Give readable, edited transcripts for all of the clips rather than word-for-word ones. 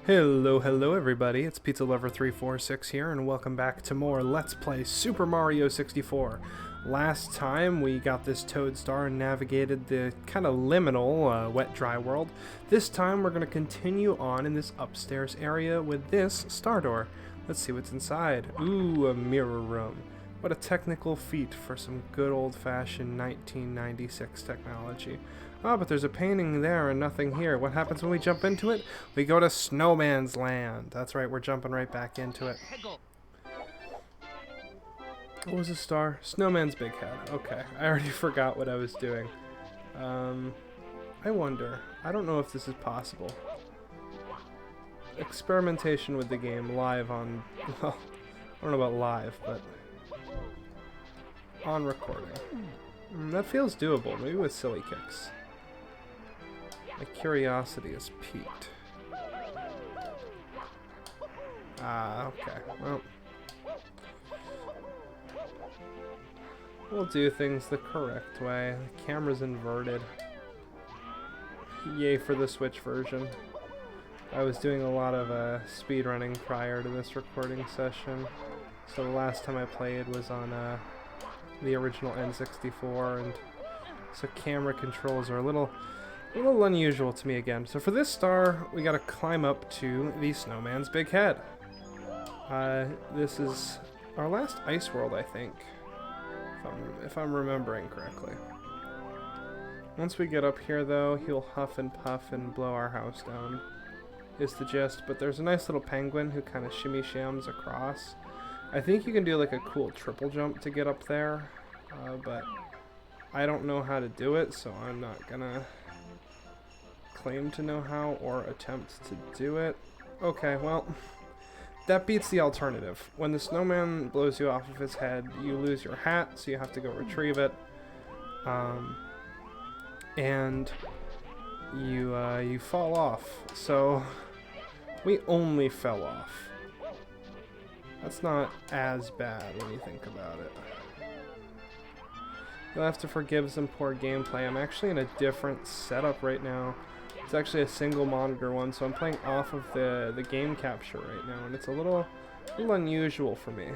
Hello everybody, it's Pizza Lover 346 here, and welcome back to more Let's Play Super Mario 64. Last time we got this Toad Star and navigated the kind of liminal wet-dry world. This time we're going to continue on in this upstairs area with this star door. Let's see what's inside. Ooh, a mirror room. What a technical feat for some good old-fashioned 1996 technology. Oh, but there's a painting there and nothing here. What happens when we jump into it? We go to Snowman's Land. That's right, we're jumping right back into it. What was a star? Snowman's big head. Okay, I already forgot what I was doing. I wonder. I don't know if this is possible. Experimentation with the game live on... Well, I don't know about live, but... on recording. That feels doable, maybe with silly kicks. My curiosity is piqued. Ah, okay. Well, we'll do things the correct way. The camera's inverted. Yay for the Switch version. I was doing a lot of speedrunning prior to this recording session, so the last time I played was on the original N64, and so camera controls are a little unusual to me again. So for this star, we gotta climb up to the Snowman's big head. This is our last ice world, I think, if I'm remembering correctly. Once we get up here, though, he'll huff and puff and blow our house down, is the gist. But there's a nice little penguin who kind of shimmy-shams across. I think you can do like a cool triple jump to get up there, but I don't know how to do it, so I'm not gonna claim to know how or attempt to do it. Okay, well, that beats the alternative. When the snowman blows you off of his head, you lose your hat, so you have to go retrieve it, and you fall off. So we only fell off. That's not as bad when you think about it. You'll have to forgive some poor gameplay. I'm actually in a different setup right now. It's actually a single monitor one, so I'm playing off of the game capture right now, and it's a little unusual for me.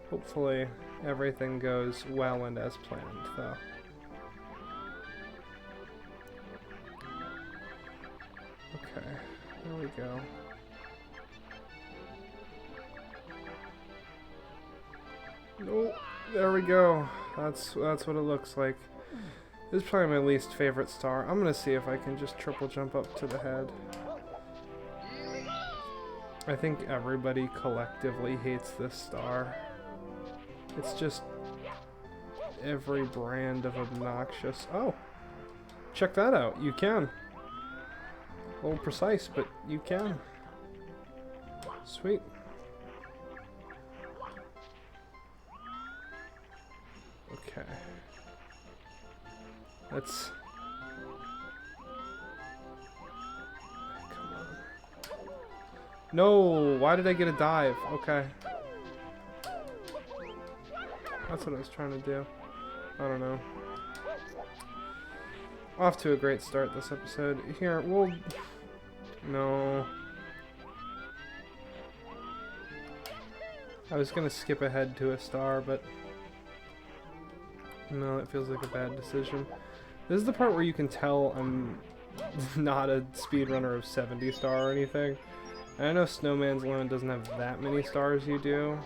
Hopefully everything goes well and as planned, though. Okay, there we go. Oh, there we go. That's what it looks like. This is probably my least favorite star. I'm gonna see if I can just triple jump up to the head. I think everybody collectively hates this star. It's just every brand of obnoxious. Oh, check that out. You can. A little precise, but you can. Sweet. Okay. Let's... come on. No! Why did I get a dive? Okay. That's what I was trying to do. I don't know. Off to a great start this episode. Here, we'll... No. I was gonna skip ahead to a star, but... no, it feels like a bad decision. This is the part where you can tell I'm not a speedrunner of 70 star or anything. And I know Snowman's Land doesn't have that many stars you do.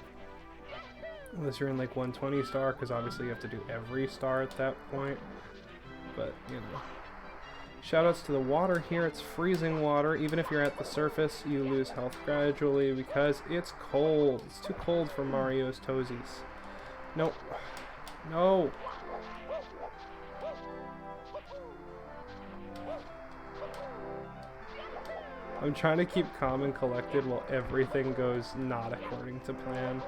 Unless you're in like 120 star, because obviously you have to do every star at that point. But, you know. Shoutouts to the water here. It's freezing water. Even if you're at the surface, you lose health gradually because it's cold. It's too cold for Mario's toesies. Nope. No! I'm trying to keep calm and collected while everything goes not according to plan.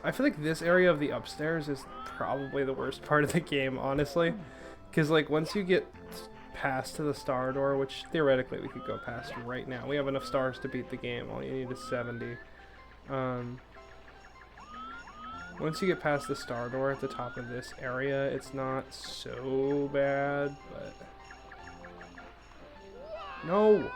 I feel like this area of the upstairs is probably the worst part of the game, honestly. Because, like, once you get past to the star door, which theoretically we could go past right now. We have enough stars to beat the game. All you need is 70. Once you get past the star door at the top of this area, it's not so bad, but... No!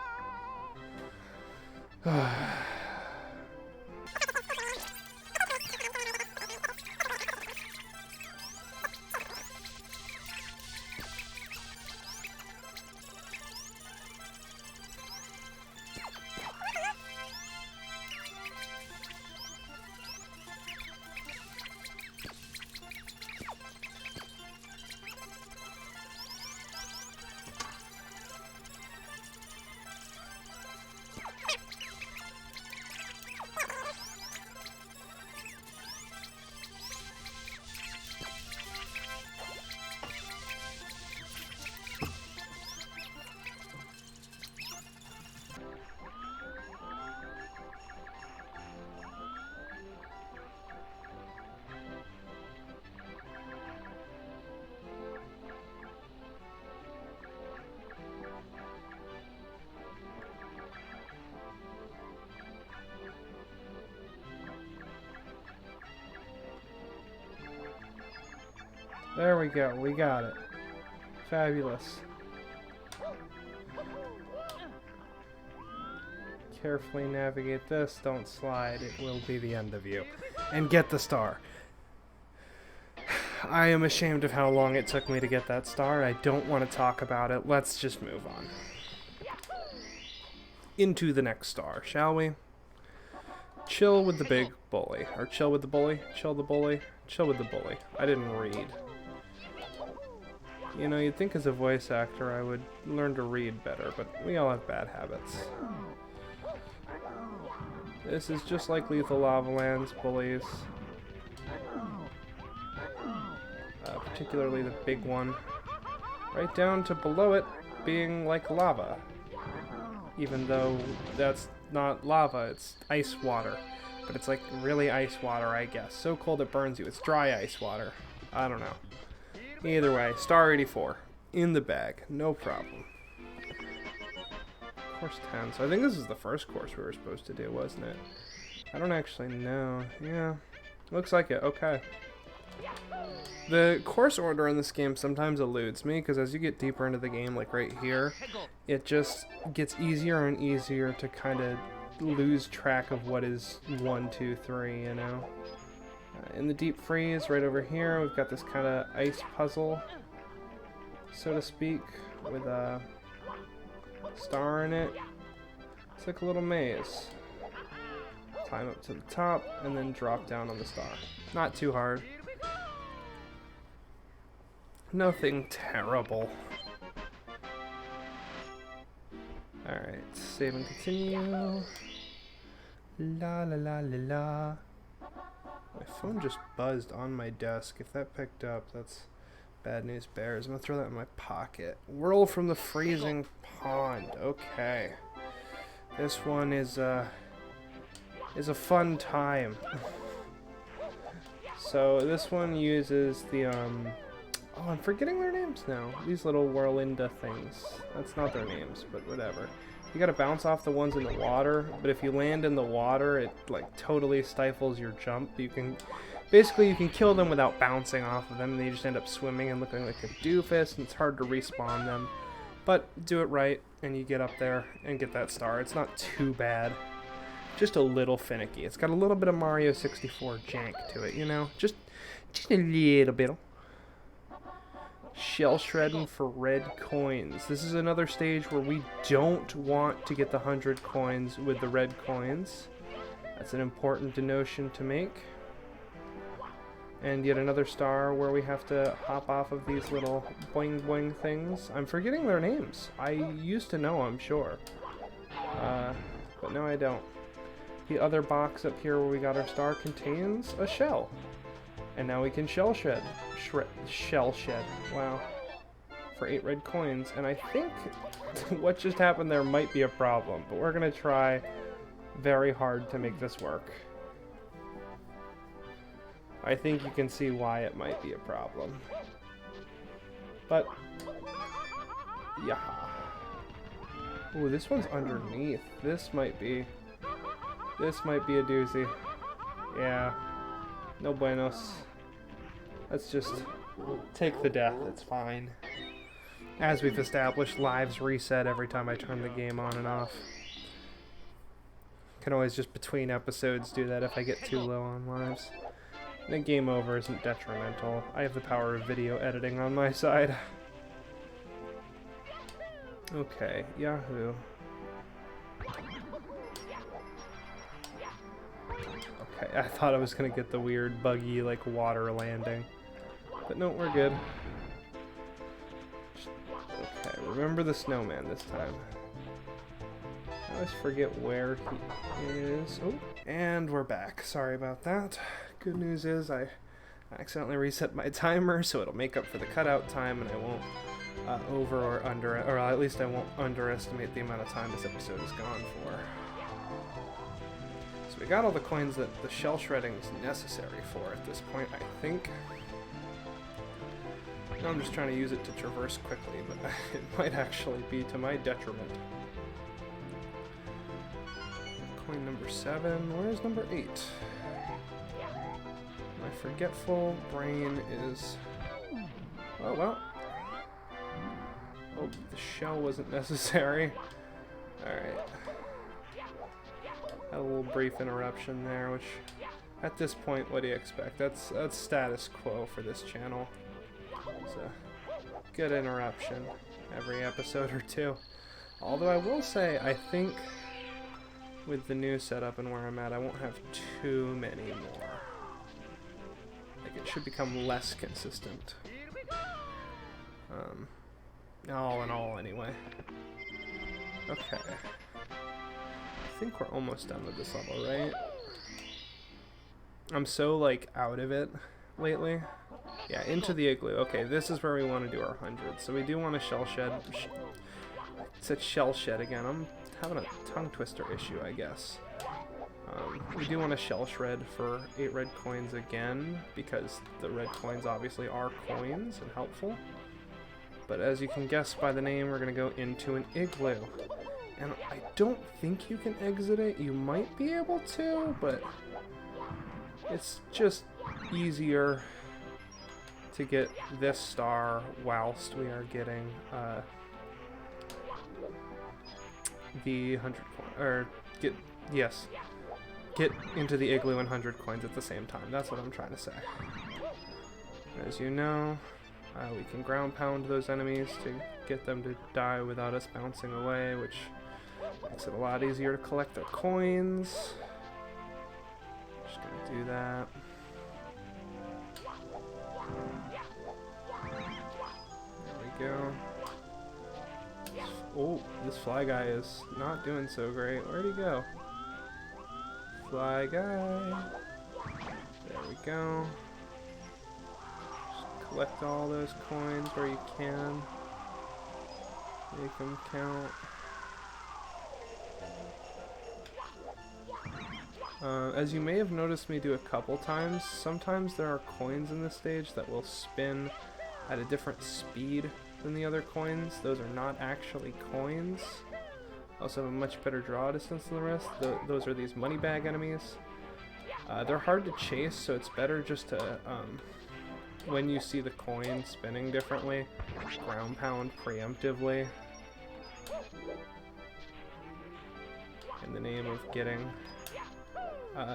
There we go, we got it. Fabulous. Carefully navigate this, don't slide, it will be the end of you. And get the star. I am ashamed of how long it took me to get that star. I don't want to talk about it. Let's just move on. Into the next star, shall we? Chill with the big bully. Or chill with the bully? Chill the bully? Chill with the bully. I didn't read. You know, you'd think as a voice actor I would learn to read better, but we all have bad habits. This is just like Lethal Lava Land's bullies. Particularly the big one. Right down to below it being like lava. Even though that's not lava, it's ice water. But it's like really ice water, I guess. So cold it burns you. It's dry ice water. I don't know. Either way, star 84. In the bag. No problem. Course 10. So I think this is the first course we were supposed to do, wasn't it? I don't actually know. Yeah. Looks like it. Okay. The course order in this game sometimes eludes me, because as you get deeper into the game, like right here, it just gets easier and easier to kind of lose track of what is 1, 2, 3, you know? In the deep freeze, right over here, we've got this kind of ice puzzle, so to speak, with a star in it. It's like a little maze. Climb up to the top, and then drop down on the star. Not too hard. Nothing terrible. Alright, save and continue. La la la la la. My phone just buzzed on my desk. If that picked up, that's bad news bears. I'm gonna throw that in my pocket. Whirl from the freezing pond. Okay. This one is a fun time. So this one uses the oh, I'm forgetting their names now. These little whirlinda things. That's not their names, but whatever. You gotta bounce off the ones in the water, but if you land in the water, it like totally stifles your jump. You can kill them without bouncing off of them, and they just end up swimming and looking like a doofus, and it's hard to respawn them. But do it right, and you get up there and get that star. It's not too bad. Just a little finicky. It's got a little bit of Mario 64 jank to it, you know? Just a little bit. Shell shredding for red coins. This is another stage where we don't want to get the 100 coins with the red coins. That's an important denotion to make. And yet another star where we have to hop off of these little boing boing things. I'm forgetting their names. I used to know, I'm sure. But no, I don't. The other box up here where we got our star contains a shell. And now we can shell shed. Shell shed. Wow. For 8 red coins. And I think what just happened there might be a problem. But we're going to try very hard to make this work. I think you can see why it might be a problem. But, yeah. Ooh, this one's underneath. This might be a doozy. Yeah. No buenos. Let's just take the death, it's fine. As we've established, lives reset every time I turn the game on and off. Can always just between episodes do that if I get too low on lives. And then game over isn't detrimental. I have the power of video editing on my side. Okay, Yahoo. Okay, I thought I was gonna get the weird buggy like water landing. But no, we're good. Okay, remember the snowman this time. I always forget where he is. Oh, and we're back. Sorry about that. Good news is I accidentally reset my timer, so it'll make up for the cutout time, and I won't over or under, or at least I won't underestimate the amount of time this episode is gone for. So we got all the coins that the shell shredding is necessary for at this point, I think. Now I'm just trying to use it to traverse quickly, but it might actually be to my detriment. Coin number 7. Where's number 8? My forgetful brain is... Oh, well. Oh, the shell wasn't necessary. Alright. Had a little brief interruption there, which... At this point, what do you expect? That's status quo for this channel. It's a good interruption every episode or two. Although I will say, I think with the new setup and where I'm at, I won't have too many more. Like, it should become less consistent. All in all, anyway. Okay. I think we're almost done with this level, right? I'm so, like, out of it lately. Yeah, into the igloo. Okay, this is where we want to do our 100. So we do want a shell shed. It said shell shed again. I'm having a tongue twister issue, I guess. We do want a shell shred for 8 red coins again, because the red coins obviously are coins and helpful. But as you can guess by the name, we're going to go into an igloo. And I don't think you can exit it. You might be able to, but it's just easier to get this star whilst we are getting the 100 coins, or get into the igloo and 100 coins at the same time. That's what I'm trying to say. As you know, we can ground pound those enemies to get them to die without us bouncing away, which makes it a lot easier to collect their coins. Just gonna do that. There we go. Oh, this fly guy is not doing so great. Where'd he go? Fly guy. There we go. Just collect all those coins where you can. Make them count. As you may have noticed me do a couple times, sometimes there are coins in this stage that will spin at a different speed than the other coins. Those are not actually coins. Also have a much better draw distance than the rest. Those are these money bag enemies. They're hard to chase, so it's better just to, when you see the coin spinning differently, ground pound preemptively. In the name of getting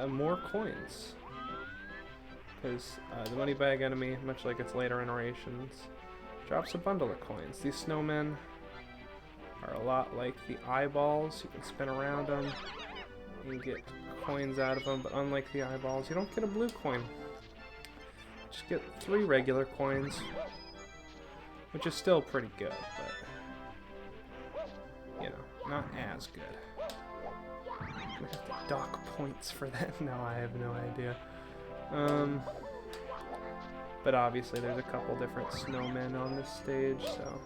more coins. Because the money bag enemy, much like its later iterations, drops a bundle of coins. These snowmen are a lot like the eyeballs. You can spin around them and get coins out of them, but unlike the eyeballs, you don't get a blue coin. Just get 3 regular coins, which is still pretty good, but, you know, not as good. I'm gonna have to dock points for that. No, I have no idea. But obviously there's a couple different snowmen on this stage, so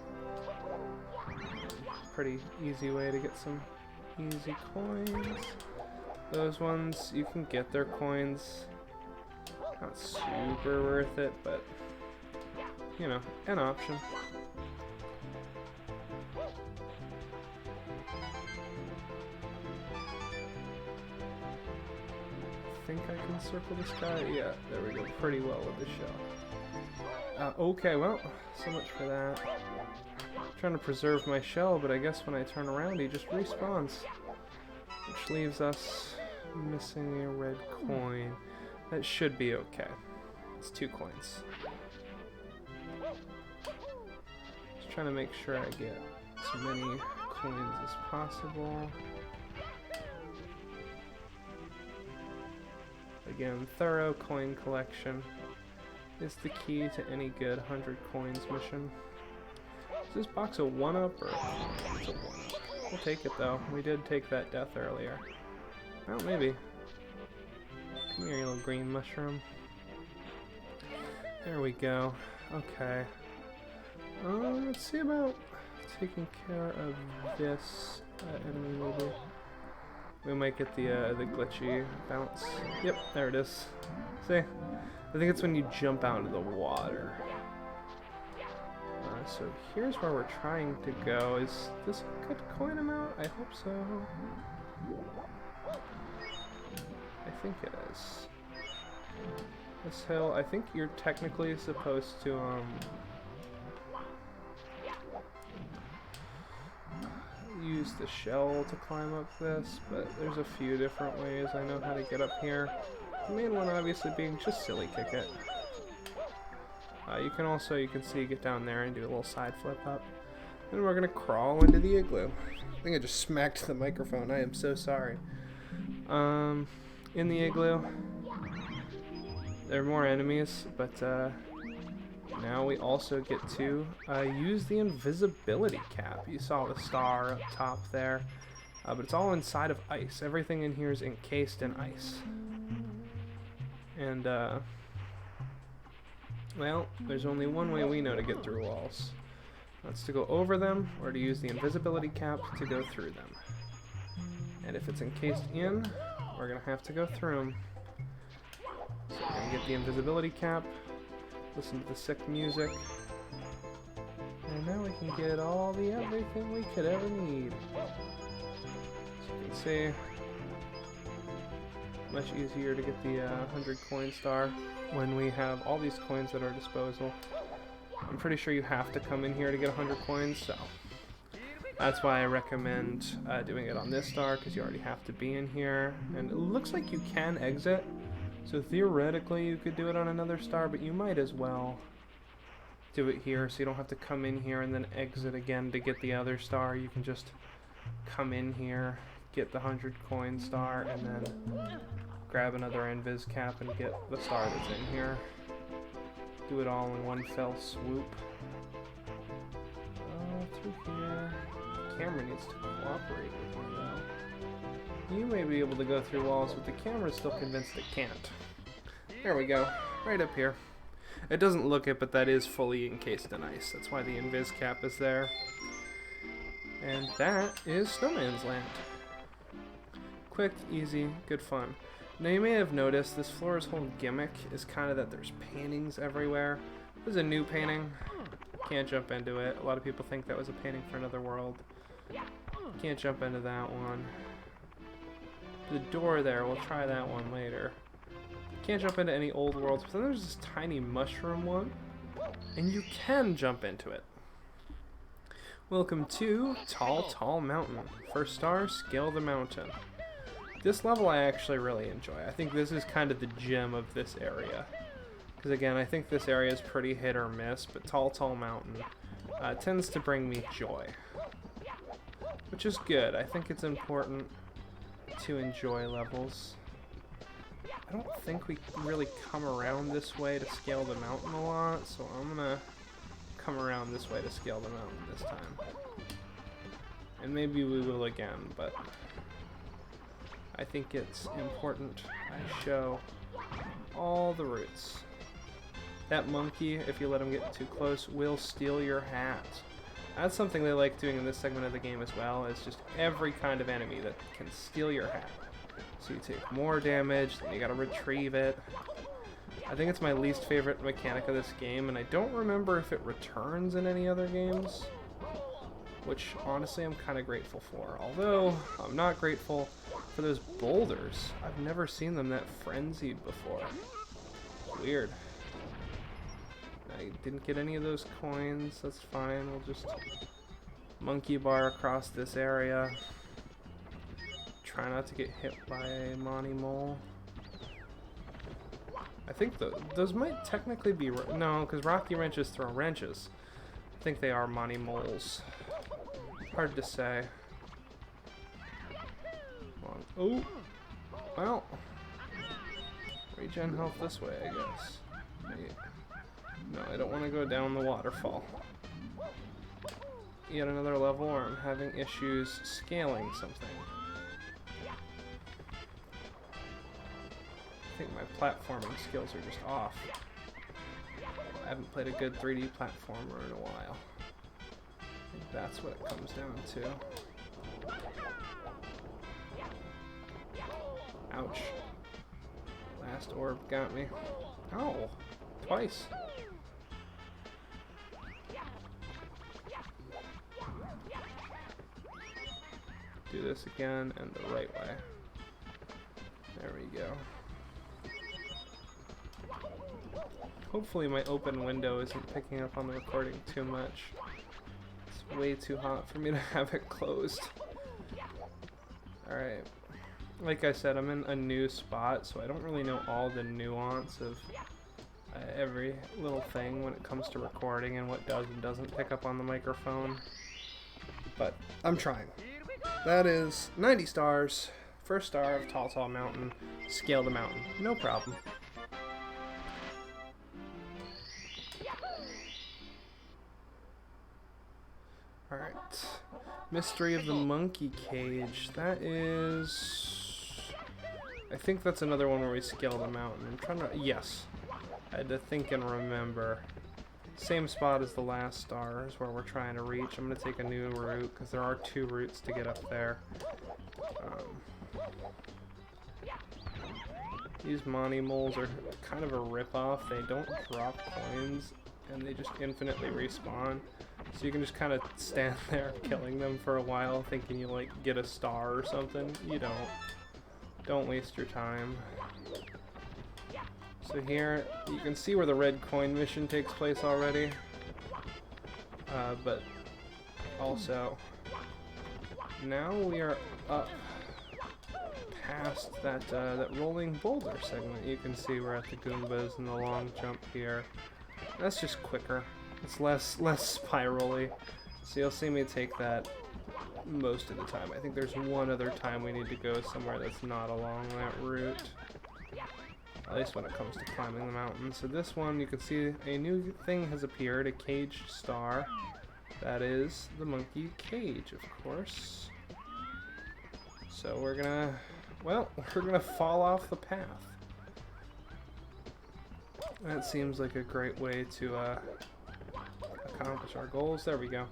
pretty easy way to get some easy coins. Those ones, you can get their coins. Not super worth it, but, you know, an option. I think I can circle this guy. Yeah, there we go. Pretty well with the shell. Okay, well, so much for that. I'm trying to preserve my shell, but I guess when I turn around, he just respawns. which leaves us missing a red coin. That should be okay. It's 2 coins. Just trying to make sure I get as many coins as possible. Again, thorough coin collection is the key to any good 100 coins mission. Is this box a 1-up or it's a 1-up? We'll take it though. We did take that death earlier. Well, maybe. Come here, you little green mushroom. There we go. Okay. Let's see about taking care of this enemy maybe. We might get the glitchy bounce. Yep, there it is. See? I think it's when you jump out into the water. So here's where we're trying to go. Is this a good coin amount? I hope so. I think it is. This hill, I think you're technically supposed to use the shell to climb up this, but there's a few different ways I know how to get up here. The main one obviously being just silly kick it. You can also, you can see, get down there and do a little side flip up. And we're gonna crawl into the igloo. I think I just smacked the microphone. I am so sorry. In the igloo, there are more enemies, but now we also get to use the invisibility cap. You saw the star up top there, but it's all inside of ice. Everything in here is encased in ice. And, well, there's only one way we know to get through walls. That's to go over them, or to use the invisibility cap to go through them. And if it's encased in, we're going to have to go through them. So we're going to get the invisibility cap, listen to the sick music, and now we can get all the everything we could ever need. So you can see, much easier to get the 100 coin star when we have all these coins at our disposal. I'm pretty sure you have to come in here to get 100 coins, so that's why I recommend doing it on this star, because you already have to be in here. And it looks like you can exit, so theoretically you could do it on another star, but you might as well do it here so you don't have to come in here and then exit again to get the other star. You can just come in here, get the 100 coin star, and then grab another invis cap and get the star that's in here. Do it all in one fell swoop. Through here. The camera needs to cooperate with me though. You may be able to go through walls, but the camera's still convinced it can't. There we go. Right up here. It doesn't look it, but that is fully encased in ice. That's why the invis cap is there. And that is Snowman's Land. Quick, easy, good fun. Now you may have noticed this floor's whole gimmick is kind of that there's paintings everywhere. This is a new painting. Can't jump into it. A lot of people think that was a painting for another world. Can't jump into that one. The door there, we'll try that one later. Can't jump into any old worlds, but then there's this tiny mushroom one, and you can jump into it. Welcome to Tall Mountain. First star, scale the mountain. This level I actually really enjoy. I think this is kind of the gem of this area. Because again, I think this area is pretty hit or miss, but Tall Mountain tends to bring me joy. Which is good. I think it's important to enjoy levels. I don't think we really come around this way to scale the mountain a lot, so I'm gonna come around this way to scale the mountain this time. And maybe we will again, but I think it's important I show all the routes. That monkey, if you let him get too close, will steal your hat. That's something they like doing in this segment of the game as well, is just every kind of enemy that can steal your hat. So you take more damage, then you gotta retrieve it. I think it's my least favorite mechanic of this game, and I don't remember if it returns in any other games, which honestly I'm kind of grateful for. Although, I'm not grateful for those boulders. I've never seen them that frenzied before. Weird. I didn't get any of those coins, that's fine. We'll just monkey bar across this area. try not to get hit by a Monty Mole. I think those might technically be... No, because Rocky Wrenches throw wrenches. I think they are Monty Moles. Hard to say. Oh! Well... Regen health this way, I guess. Wait. No, I don't want to go down the waterfall. Yet another level where I'm having issues scaling something. I think my platforming skills are just off. I haven't played a good 3D platformer in a while. I think that's what it comes down to. Ouch. Last orb got me. Ow! Twice. Do this again and the right way. There we go. Hopefully my open window isn't picking up on the recording too much. It's way too hot for me to have it closed. Alright. Like I said, I'm in a new spot, so I don't really know all the nuance of every little thing when it comes to recording and what does and doesn't pick up on the microphone. But I'm trying. That is 90 stars. First star of Tall Tall Mountain. Scale the mountain. No problem. Alright. Mystery of the Monkey Cage. That is... I think that's another one where we scale the mountain. I'm trying to... Yes. I had to think and remember. Same spot as the last star is where we're trying to reach. I'm going to take a new route because there are 2 routes to get up there. These Monty Moles are kind of a rip-off. They don't drop coins and they just infinitely respawn. So you can just kind of stand there killing them for a while thinking you like get a star or something. You don't. Don't waste your time. So here, you can see where the red coin mission takes place already. But also, now we are up past that rolling boulder segment. You can see we're at the Goombas and the long jump here. That's just quicker. It's less spirally. So you'll see me take that most of the time. I think there's one other time we need to go somewhere that's not along that route. At least when it comes to climbing the mountain. So this one, you can see a new thing has appeared, a caged star. That is the monkey cage, of course. So we're gonna fall off the path. That seems like a great way to accomplish our goals. There we go.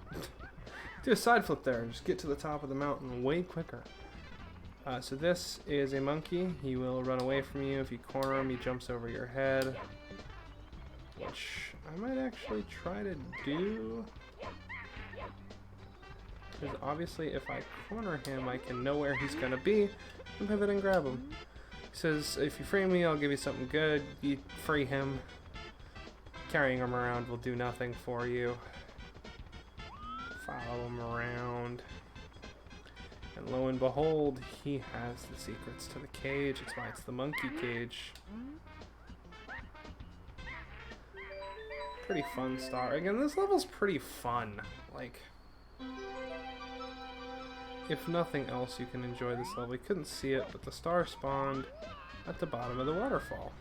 Do a side flip there and just get to the top of the mountain way quicker. So this is a monkey. He will run away from you. If you corner him, he jumps over your head. Which I might actually try to do. Because obviously if I corner him, I can know where he's going to be and pivot and grab him. He says, if you free me, I'll give you something good. You free him. Carrying him around will do nothing for you. Follow him around. And lo and behold, he has the secrets to the cage. That's why it's the monkey cage. Pretty fun star. Again, this level's pretty fun. Like, if nothing else, you can enjoy this level. You couldn't see it, but the star spawned at the bottom of the waterfall.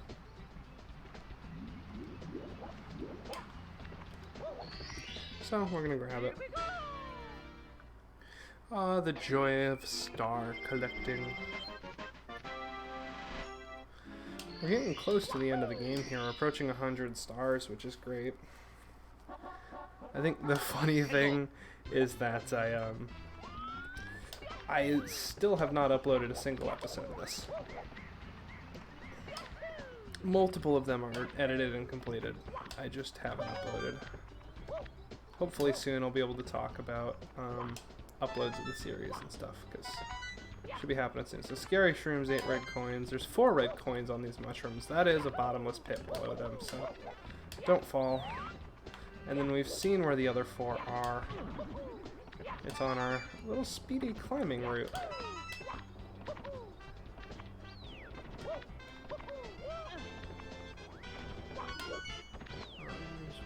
So, we're gonna grab it. Ah, the joy of star collecting. We're getting close to the end of the game here. We're approaching 100 stars, which is great. I think the funny thing is that I still have not uploaded a single episode of this. Multiple of them are edited and completed. I just haven't uploaded. Hopefully soon I'll be able to talk about uploads of the series and stuff, because it should be happening soon. So scary shrooms, 8 red coins. There's 4 red coins on these mushrooms. That is a bottomless pit below them, so don't fall. And then we've seen where the other 4 are. It's on our little speedy climbing route.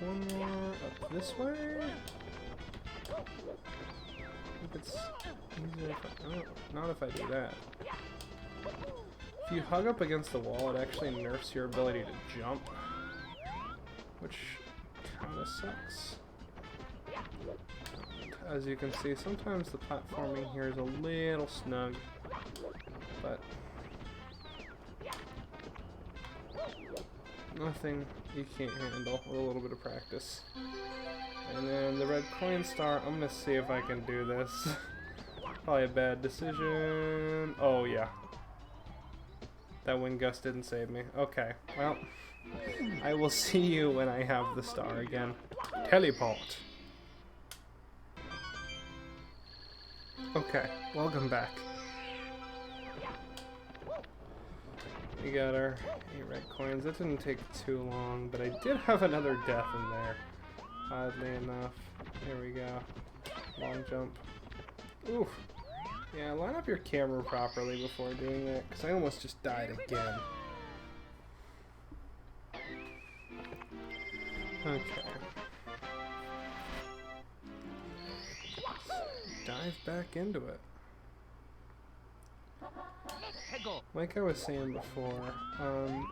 one more up this way. I think it's easier if I, oh, not if I do that. If you hug up against the wall, it actually nerfs your ability to jump, which kinda sucks. As you can see, sometimes the platforming here is a little snug, but nothing you can't handle with a little bit of practice. And then the red coin star, I'm gonna see if I can do this. Probably a bad decision. Oh yeah. That wind gust didn't save me. Okay, well, I will see you when I have the star again. Teleport. Okay, welcome back. We got our 8 red coins. That didn't take too long, but I did have another death in there. Oddly enough. There we go. Long jump. Oof. Yeah, line up your camera properly before doing that, because I almost just died again. Okay. Dive back into it. Like I was saying before,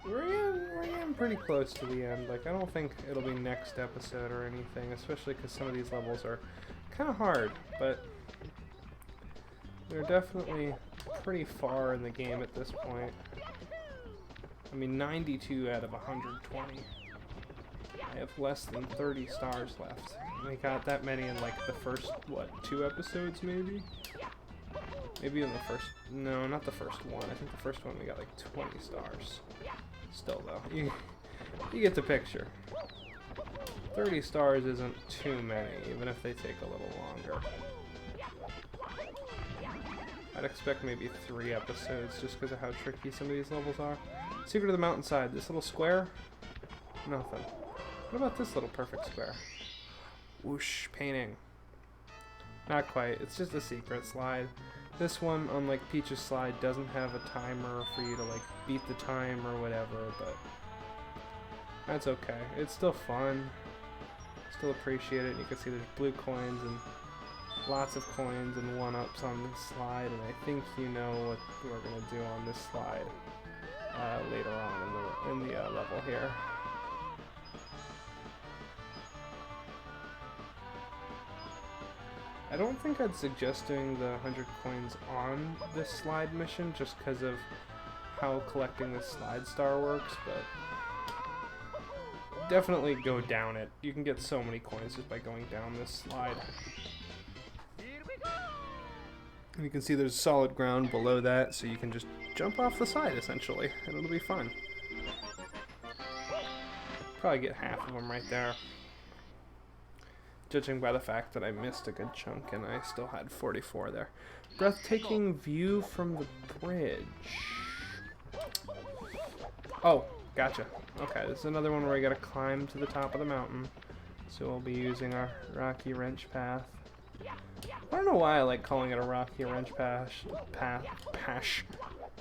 we're getting pretty close to the end. Like, I don't think it'll be next episode or anything, especially because some of these levels are kind of hard, but they're definitely pretty far in the game at this point. I mean, 92 out of 120. I have less than 30 stars left. We got that many in like the first, what, 2 episodes maybe? Maybe in the first, no, not the first one. I think the first one we got like 20 stars. Still though, you get the picture. 30 stars isn't too many, even if they take a little longer. I'd expect maybe 3 episodes just because of how tricky some of these levels are. Secret of the Mountainside, this little square? Nothing. What about this little perfect square? Whoosh, painting. Not quite, it's just a secret slide. This one, unlike Peach's slide, doesn't have a timer for you to like beat the time or whatever, but that's okay. It's still fun. Still appreciate it. You can see there's blue coins and lots of coins and 1-ups on this slide, and I think you know what we're gonna do on this slide later on in the level here. I don't think I'd suggest doing the 100 coins on this slide mission just because of how collecting this slide star works, but definitely go down it. You can get so many coins just by going down this slide. And you can see there's solid ground below that, so you can just jump off the side essentially, and it'll be fun. Probably get half of them right there. Judging by the fact that I missed a good chunk and I still had 44 there. Breathtaking view from the bridge. Oh, gotcha. Okay, this is another one where I gotta climb to the top of the mountain. So we'll be using our rocky wrench path. I don't know why I like calling it a rocky wrench path.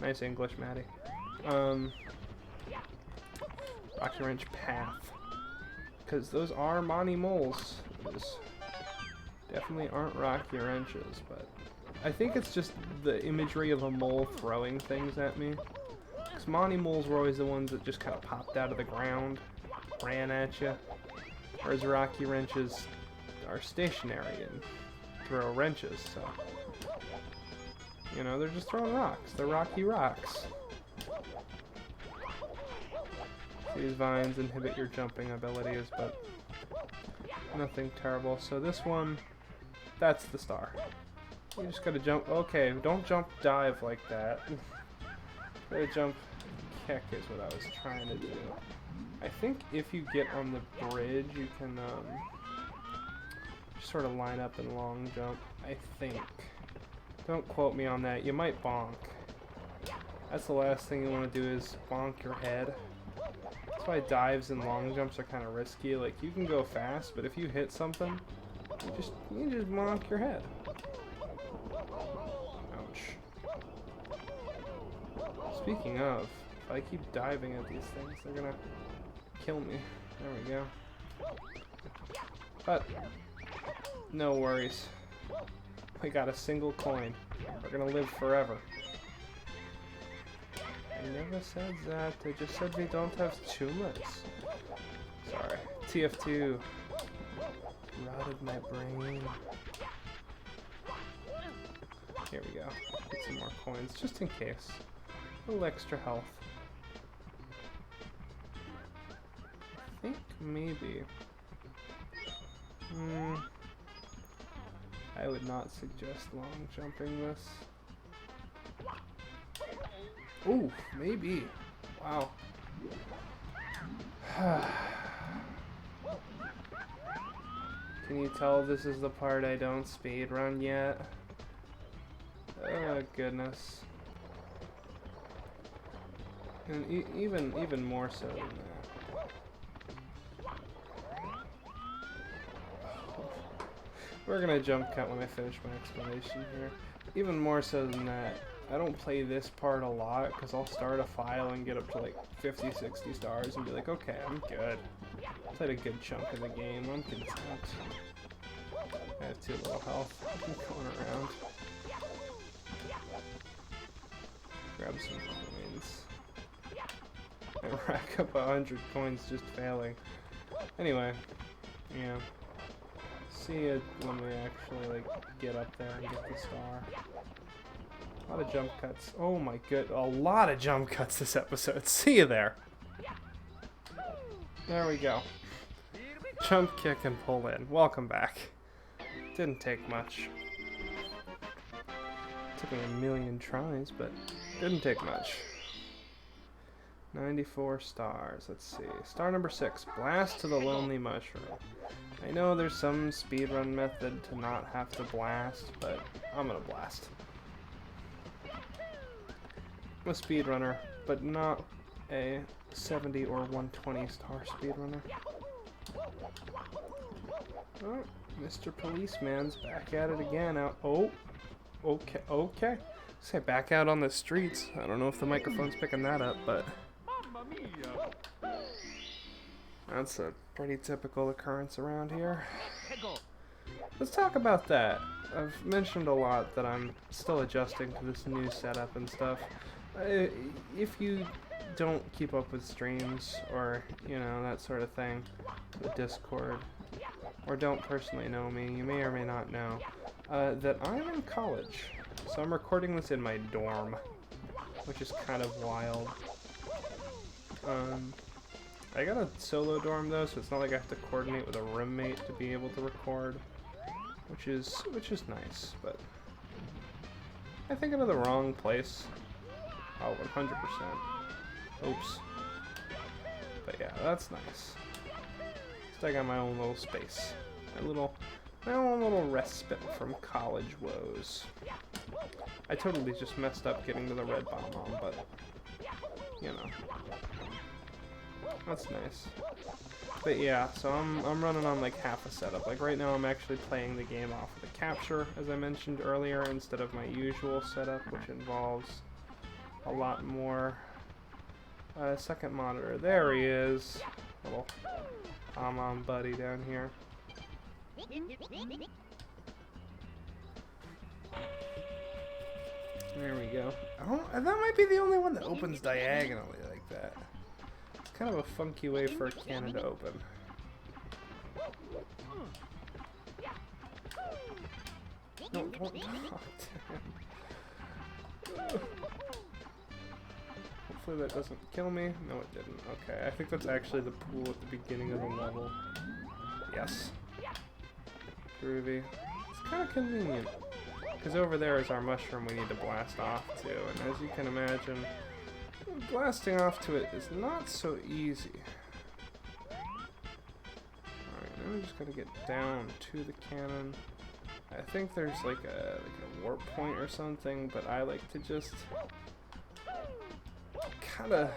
Nice English, Maddie. Rocky wrench path. Because those are Monty moles. Those definitely aren't rocky wrenches, but I think it's just the imagery of a mole throwing things at me. Because Monty moles were always the ones that just kind of popped out of the ground, ran at you. Whereas rocky wrenches are stationary and throw wrenches, so you know, they're just throwing rocks. They're rocky rocks. These vines inhibit your jumping abilities, but nothing terrible. So this one, that's the star. You just gotta jump. Okay, don't jump dive like that. Gotta jump kick is what I was trying to do. I think if you get on the bridge, you can just sort of line up and long jump. I think. Don't quote me on that. You might bonk. That's the last thing you want to do is bonk your head. That's why dives and long jumps are kind of risky. Like, you can go fast, but if you hit something, you just bonk your head. Ouch. Speaking of, if I keep diving at these things, they're gonna kill me. There we go. But no worries. We got a single coin. We're gonna live forever. I never said that. I just said we don't have tumors. Sorry. TF2 rotted my brain. Here we go. Get some more coins, just in case. A little extra health. I think maybe. I would not suggest long jumping this. Ooh, maybe. Wow. Can you tell this is the part I don't speedrun yet? Oh goodness. And even more so than that. We're gonna jump cut when I finish my explanation here. Even more so than that, I don't play this part a lot because I'll start a file and get up to like 50, 60 stars and be like, okay, I'm good. Played a good chunk of the game, I'm content. I have too little health. I'm going around. Grab some coins. I rack up 100 coins just failing. Anyway, yeah. See it when we actually like get up there and get the star. A lot of jump cuts. Oh my good, a lot of jump cuts this episode. See you there. There we go. Jump, kick, and pull in. Welcome back. Didn't take much. Took me a million tries, but didn't take much. 94 stars. Let's see. Star number 6. Blast to the Lonely Mushroom. I know there's some speedrun method to not have to blast, but I'm gonna blast. I'm a speedrunner, but not a 70 or 120 star speedrunner. Oh, Mr. Policeman's back at it again. Oh, okay. Say back out on the streets. I don't know if the microphone's picking that up, but that's a pretty typical occurrence around here. Let's talk about that. I've mentioned a lot that I'm still adjusting to this new setup and stuff. If you don't keep up with streams or, you know, that sort of thing, the Discord, or don't personally know me, you may or may not know that I'm in college. So I'm recording this in my dorm, which is kind of wild. I got a solo dorm though, so it's not like I have to coordinate with a roommate to be able to record, which is nice, but I think I'm in the wrong place. Oh, 100%. Oops. But yeah, that's nice. Just I got my own little space. My own little respite from college woes. I totally just messed up getting to the red bomb, but you know. That's nice. But yeah, so I'm running on like half a setup. Like right now I'm actually playing the game off of the capture, as I mentioned earlier, instead of my usual setup, which involves a lot more. Second monitor. There he is. Little buddy down here. There we go. Oh, that might be the only one that opens diagonally like that. It's kind of a funky way for a cannon to open. No, don't. Oh, damn. Hopefully that doesn't kill me. No, it didn't. Okay, I think that's actually the pool at the beginning of the level. Yes. Groovy. It's kind of convenient. Because over there is our mushroom we need to blast off to. And as you can imagine, blasting off to it is not so easy. Alright, now we just gotta get down to the cannon. I think there's like a warp point or something, but I like to just kind of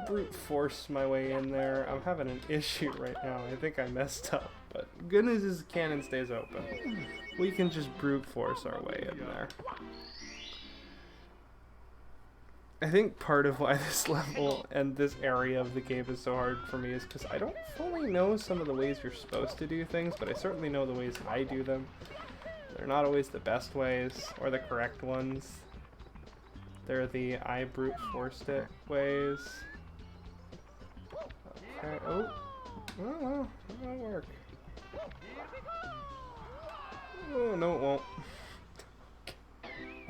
brute force my way in there. I'm having an issue right now. I think I messed up, but good news is the cannon stays open. We can just brute force our way in there. I think part of why this level and this area of the game is so hard for me is because I don't fully know some of the ways you're supposed to do things, but I certainly know the ways I do them. They're not always the best ways or the correct ones. They're the I brute forced it ways. Okay, oh, that'll work. Oh, no it won't.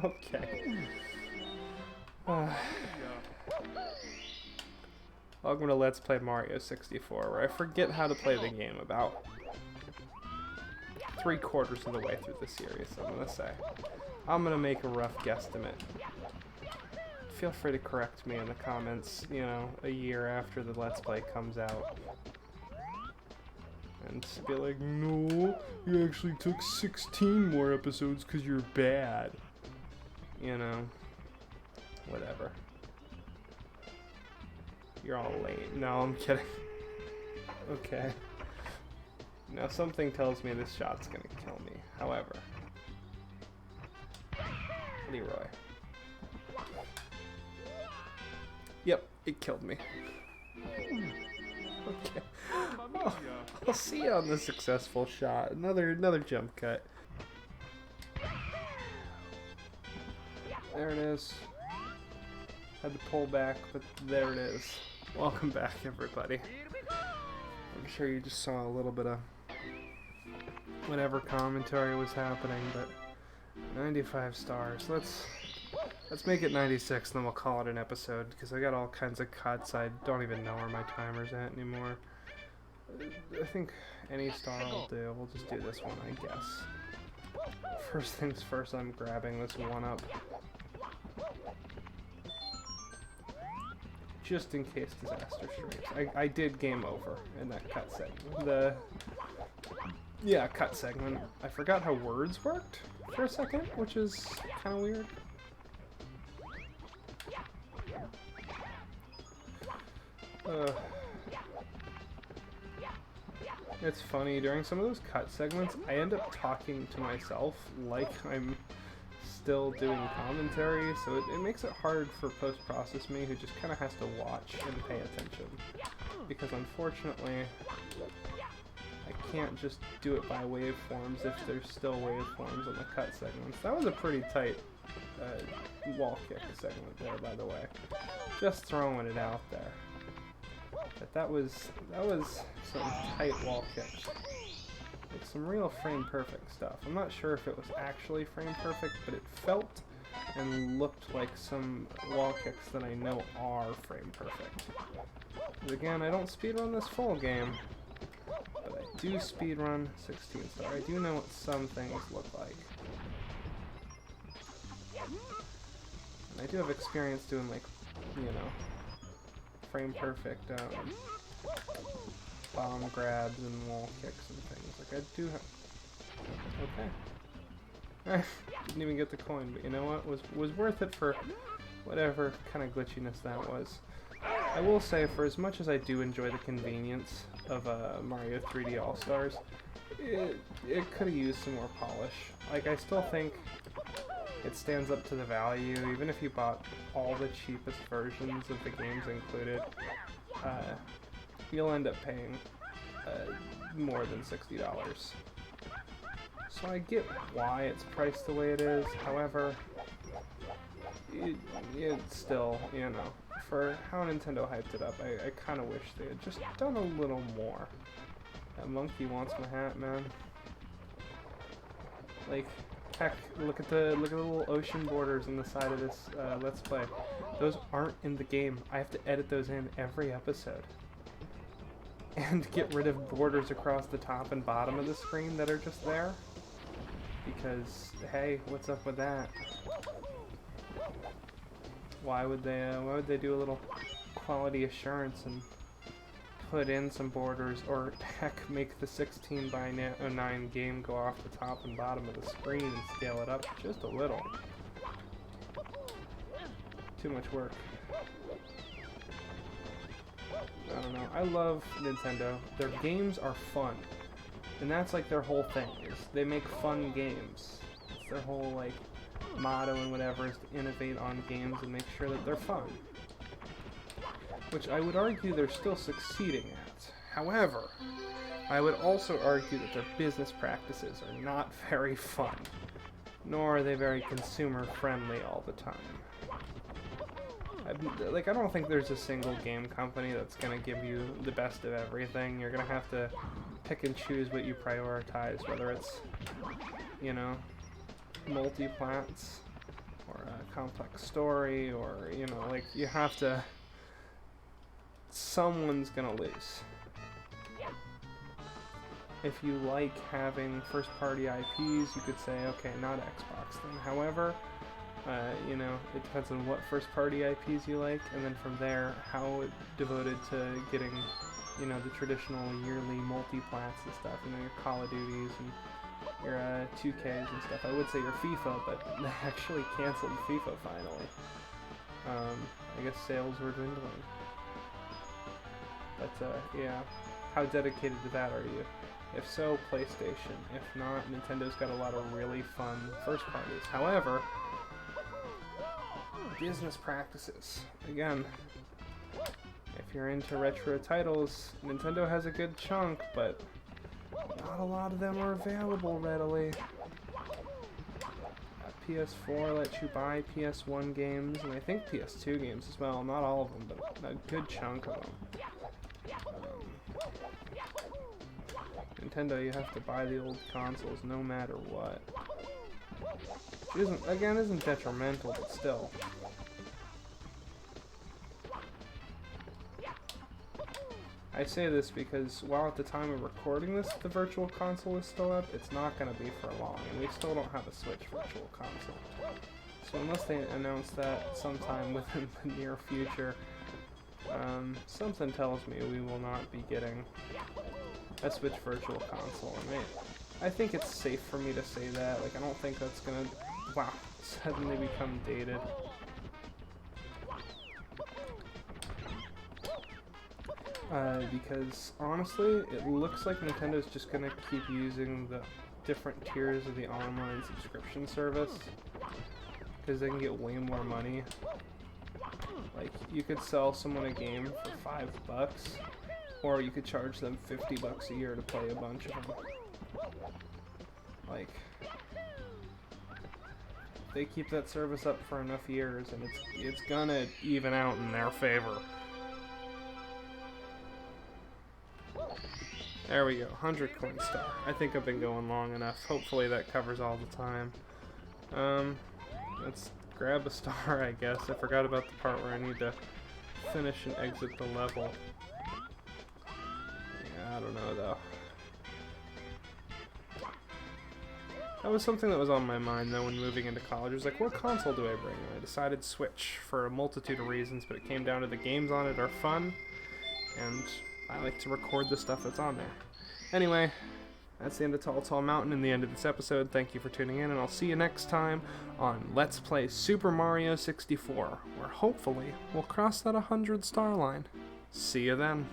Okay. Welcome to Let's Play Mario 64, where I forget how to play the game about 3/4 of the way through the series, I'm gonna say. I'm gonna make a rough guesstimate. Feel free to correct me in the comments, you know, a year after the Let's Play comes out. And be like, no, you actually took 16 more episodes because you're bad. You know, whatever. You're all late. No, I'm kidding. Okay. Now something tells me this shot's gonna kill me. However, Leroy. Yep, it killed me. Okay. Oh, I'll see you on the successful shot. Another jump cut. There it is. Had to pull back, but there it is. Welcome back, everybody. I'm sure you just saw a little bit of whatever commentary was happening, but 95 stars. Let's make it 96, then we'll call it an episode, because I got all kinds of cuts. I don't even know where my timer's at anymore. I think any star will do. We'll just do this one, I guess. First things first, I'm grabbing this one up. Just in case disaster strikes. I did game over in that cut segment. Yeah, cut segment. I forgot how words worked for a second, which is kind of weird. It's funny, during some of those cut segments, I end up talking to myself like I'm still doing commentary, so it makes it hard for post-process me, who just kind of has to watch and pay attention. Because unfortunately, I can't just do it by waveforms if there's still waveforms on the cut segments. That was a pretty tight wall kick segment there, by the way. Just throwing it out there. But that was some tight wall kicks. Like some real frame perfect stuff. I'm not sure if it was actually frame perfect, but it felt and looked like some wall kicks that I know are frame perfect. But again, I don't speedrun this full game, but I do speedrun 16 star. I do know what some things look like. And I do have experience doing, like, you know, frame perfect bomb grabs and wall kicks and things. Like, I do have... Okay. Didn't even get the coin, but you know what? Was worth it for whatever kind of glitchiness that was. I will say, for as much as I do enjoy the convenience of Mario 3D All-Stars, it could have used some more polish. Like, I still think it stands up to the value, even if you bought all the cheapest versions of the games included. You'll end up paying more than $60. So I get why it's priced the way it is. However, it's still, you know, for how Nintendo hyped it up, I kind of wish they had just done a little more. That monkey wants my hat, man. Like, heck, look at the little ocean borders on the side of this Let's Play. Those aren't in the game. I have to edit those in every episode. And get rid of borders across the top and bottom of the screen that are just there. Because, hey, what's up with that? Why would they do a little quality assurance and put in some borders, or heck, make the 16:9 game go off the top and bottom of the screen and scale it up just a little? Too much work. I don't know. I love Nintendo. Their games are fun. And that's like their whole thing, is they make fun games. It's their whole, like, motto and whatever is to innovate on games and make sure that they're fun. Which I would argue they're still succeeding at. However, I would also argue that their business practices are not very fun, nor are they very consumer-friendly all the time. I don't think there's a single game company that's going to give you the best of everything. You're going to have to pick and choose what you prioritize, whether it's, you know, multi-plats, or a complex story, or, you know, like, you have to... Someone's going to lose. If you like having first-party IPs, you could say, okay, not Xbox then. However, you know, it depends on what first-party IPs you like, and then from there, how devoted to getting, you know, the traditional yearly multi-plats and stuff, you know, your Call of Duties and your 2Ks and stuff. I would say your FIFA, but they actually canceled FIFA finally. I guess sales were dwindling. But, yeah, how dedicated to that are you? If so, PlayStation. If not, Nintendo's got a lot of really fun first parties. However, business practices. Again, if you're into retro titles, Nintendo has a good chunk, but not a lot of them are available readily. PS4 lets you buy PS1 games, and I think PS2 games as well. Not all of them, but a good chunk of them. Nintendo, you have to buy the old consoles no matter what. Which isn't detrimental, but still. I say this because while at the time of recording this, the Virtual Console is still up, it's not going to be for long, and we still don't have a Switch Virtual Console. So unless they announce that sometime within the near future, something tells me we will not be getting a Switch Virtual Console. I think it's safe for me to say that. Like, I don't think that's gonna, wow, suddenly become dated. Because honestly, it looks like Nintendo's just gonna keep using the different tiers of the online subscription service, because they can get way more money. Like, you could sell someone a game for $5, or you could charge them $50 a year to play a bunch of them. Like, they keep that service up for enough years, and it's gonna even out in their favor. There we go, 100 coin star. I think I've been going long enough. Hopefully that covers all the time. Let's grab a star, I guess. I forgot about the part where I need to finish and exit the level. Yeah, I don't know though. That was something that was on my mind though when moving into college. It was like, what console do I bring? And I decided Switch for a multitude of reasons, but it came down to the games on it are fun, and I like to record the stuff that's on there. Anyway, that's the end of Tall Tall Mountain and the end of this episode. Thank you for tuning in, and I'll see you next time on Let's Play Super Mario 64, where hopefully we'll cross that 100 star line. See you then.